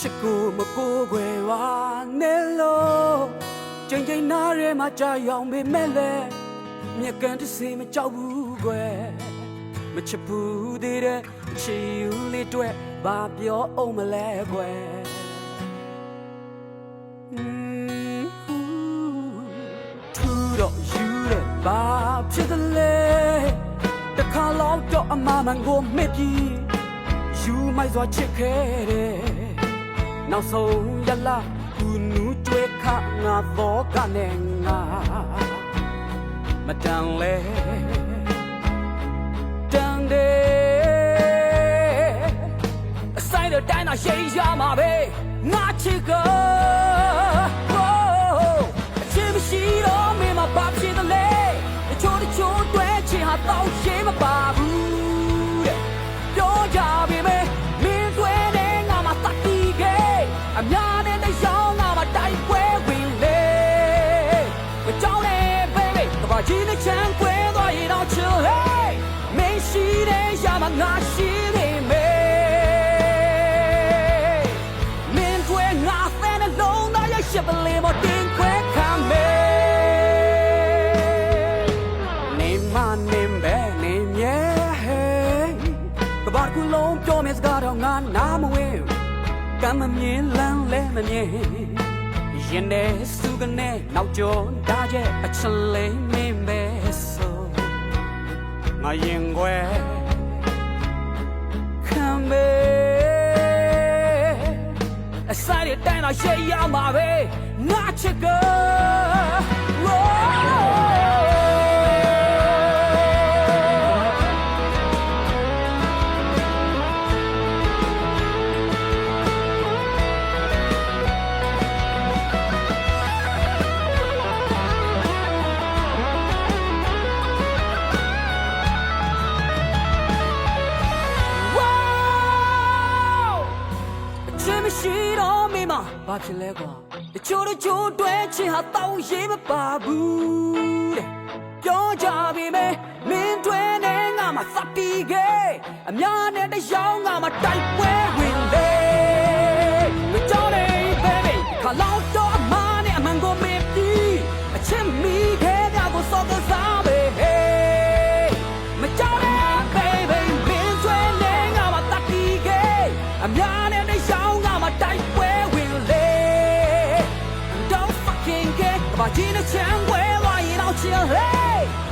ချစ်ကိုမကိုခွဲပါနဲ့လို့ချိန်ချိန်နားရဲမှာကြာရောင်ပေမဲ့လဲမြက်ကန်တစေမကြောက်ဘူးကွယ်မချစ်ဘူးသေးတဲ့ချီယူလေးတွေဘာပြောအောင်မလဲကွယ်ထူတော့ယူတဲ့ဘာဖြစ်တယ်လဲတခါလောက်တော့အမမန်ကိုမေ့ပြီးယူမိုက်စွာချစ်ခဲ့တယ်နောက်ဆုံးရလာသူနူးတွေးခငါတော့ကနေငါမတန်လဲတန်တယ်အဆိုင်တဲ့တိုင်းသာရှိရမှာပဲငါချစ်ကအချစ်မရှိတော့မင်းမဘာဖြစ်တယ်လဲတချို့တွဲချင်ဟာတော့ရှိမပါဘူးတဲ့ပြောကြပြီမဲမင်းတွဲနေငါမှတတ်ပြီးခဲ့အများနဲ့တရောင်းငါမှတိုက်ပွဲဝင်လေမကြောက်နဲ့ baby ကဘာကြီးနဲ့ချမ်းကွဲသွားရင်တော့ချစ်ဟေးမင်းရှိတဲ့ရမှာငါရှိနေမေမင်းတွဲငါဖဲနဲ့လုံးသားရရှိပလေးမတင်ခွဲခံမေနေမနေပဲနေမြဲကဘာကူလုံးပြောမစကားတော့ငါနားမဝင်ကမ်းမမြင်လမ်းလဲမမြင်ရင်ထဲစုကနေနောက်ကျော်ဒါကျအချလေးမင်းပဲဆိုငါရင်ခွဲခံမေအဆိုင်တဲ့တိုင်းတော့ရှေ့ရမှာပဲငါချစ်ကမရှိတော့မင်းမဘာဖြစ်လဲကွာတချို့တွဲချင်ဟာတောင်းရေးမပါဘူးတဲ့ပြောကြပြီမဲမင်းတွဲနေငါမှစပ်ပြီးခဲ့အများနဲ့တရောင်းငါမှတိုက်ပွဲဝင်လေမကြောက်နဲ့ baby ခါလောက်တော့အမားနဲ့အမှန်ကိုမေ့ပြီးအချစ်မိခဲ့တာကိုစောကစားပဲမကြောက်နဲ့ baby မင်းတွဲနေငါမှစပ်ပြီးခဲ့အများနဲ့တိုက်ပွဲဝင်လေ Don't fucking get ဘာကြီးနဲ့ချမ်းပွဲဝါရင်တော့ချင်ဟေး